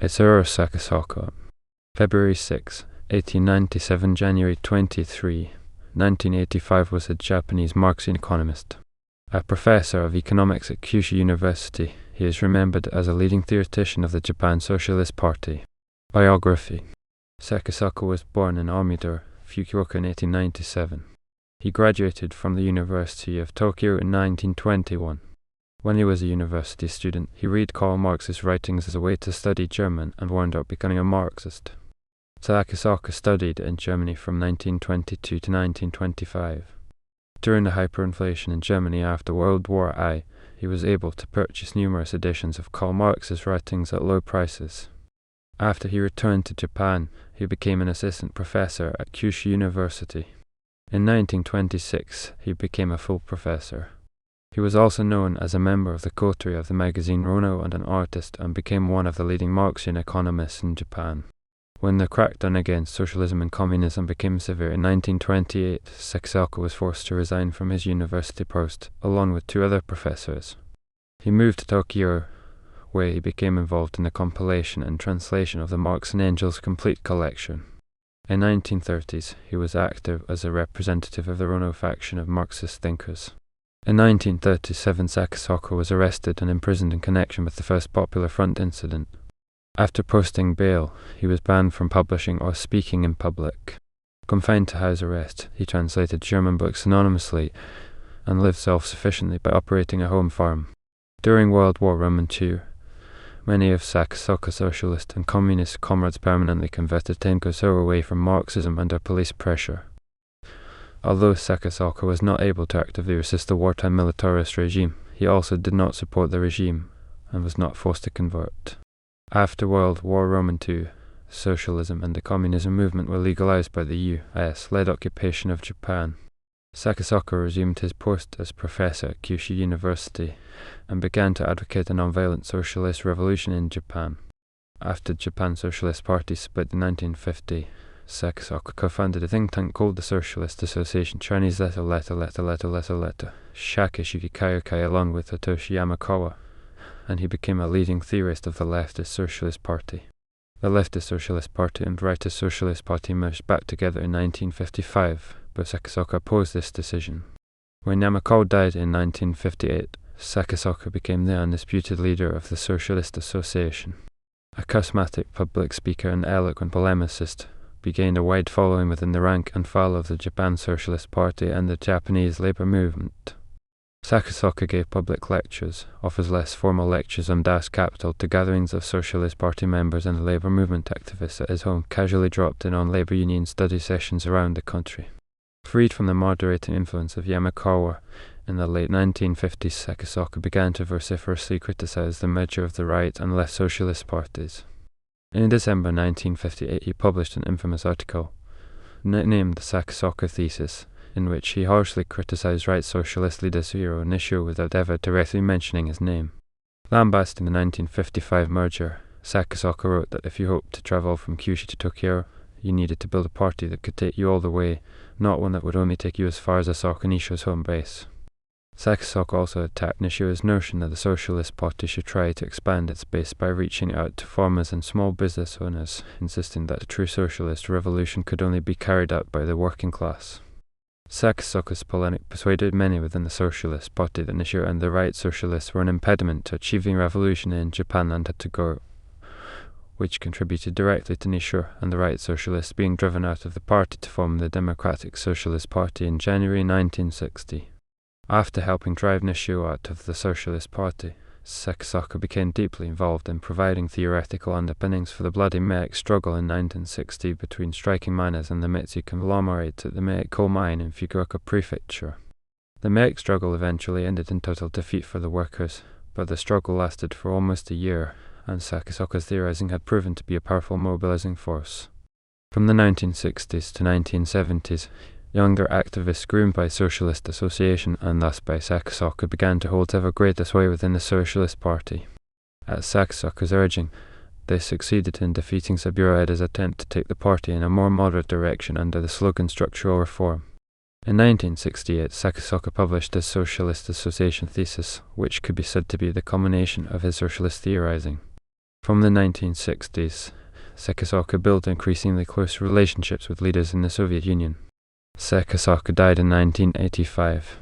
Itsurō Sakisaka, February 6, 1897, January 23, 1985, was a Japanese Marxian economist. A professor of economics at Kyushu University, he is remembered as a leading theoretician of the Japan Socialist Party. Biography. Sakisaka was born in Amida, Fukuoka in 1897. He graduated from the University of Tokyo in 1921. When he was a university student, he read Karl Marx's writings as a way to study German and wound up becoming a Marxist. Sakisaka studied in Germany from 1922 to 1925. During the hyperinflation in Germany after World War I, he was able to purchase numerous editions of Karl Marx's writings at low prices. After he returned to Japan, he became an assistant professor at Kyushu University. In 1926, he became a full professor. He was also known as a member of the coterie of the magazine Rono and an artist, and became one of the leading Marxian economists in Japan. When the crackdown against socialism and communism became severe in 1928, Sakisaka was forced to resign from his university post, along with two other professors. He moved to Tokyo, where he became involved in the compilation and translation of the Marx and Engels complete collection. In the 1930s, he was active as a representative of the Rono faction of Marxist thinkers. In 1937, Sakisaka was arrested and imprisoned in connection with the first Popular Front incident. After posting bail, he was banned from publishing or speaking in public. Confined to house arrest, he translated German books anonymously and lived self-sufficiently by operating a home farm. During World War I and II, many of Sakisaka's socialist and communist comrades permanently converted Tenko-so away from Marxism under police pressure. Although Sakisaka was not able to actively resist the wartime militarist regime, he also did not support the regime and was not forced to convert. After World War I and II, socialism and the communism movement were legalized by the US-led occupation of Japan. Sakisaka resumed his post as professor at Kyushu University and began to advocate a nonviolent socialist revolution in Japan. After the Japan Socialist Party split in 1950, Sakisaka co-founded a think tank called the Socialist Association, Chinese letter, Shakishuki Kaiyokai, along with Hitoshi Yamakawa, and he became a leading theorist of the leftist Socialist Party. The leftist Socialist Party and rightist Socialist Party merged back together in 1955, but Sakisaka opposed this decision. When Yamakawa died in 1958, Sakisaka became the undisputed leader of the Socialist Association. A charismatic public speaker and eloquent polemicist, he gained a wide following within the rank and file of the Japan Socialist Party and the Japanese labor movement. Sakisaka gave public lectures, offers less formal lectures on Das Kapital to gatherings of Socialist Party members and labor movement activists at his home, casually dropped in on labor union study sessions around the country. Freed from the moderating influence of Yamakawa, in the late 1950s, Sakisaka began to vociferously criticize the merger of the right and left socialist parties. In December 1958, he published an infamous article, nicknamed the Sakisaka Thesis, in which he harshly criticized right socialist leader Itsurō Sakisaka without ever directly mentioning his name. Lambasting the 1955 merger, Sakisaka wrote that if you hoped to travel from Kyushu to Tokyo, you needed to build a party that could take you all the way, not one that would only take you as far as Asaka Nisho's home base. Sakisaka also attacked Nishi's notion that the Socialist Party should try to expand its base by reaching out to farmers and small business owners, insisting that a true socialist revolution could only be carried out by the working class. Sakisaka's polemic persuaded many within the Socialist Party that Nishi and the right socialists were an impediment to achieving revolution in Japan and had to go, which contributed directly to Nishi and the right socialists being driven out of the party to form the Democratic Socialist Party in January 1960. After helping drive Nishio out of the Socialist Party, Sakisaka became deeply involved in providing theoretical underpinnings for the bloody Meik struggle in 1960 between striking miners and the Mitsu conglomerate at the Meik coal mine in Fukuoka Prefecture. The Meik struggle eventually ended in total defeat for the workers, but the struggle lasted for almost a year, and Sakisaka's theorizing had proven to be a powerful mobilizing force. From the 1960s to 1970s, younger activists groomed by Socialist Association and thus by Sakisaka began to hold ever greater sway within the Socialist Party. At Sakisaka's urging, they succeeded in defeating Saburo Eda's attempt to take the party in a more moderate direction under the slogan Structural Reform. In 1968, Sakisaka published his Socialist Association thesis, which could be said to be the culmination of his socialist theorizing. From the 1960s, Sakisaka built increasingly close relationships with leaders in the Soviet Union. Sakisaka died in 1985.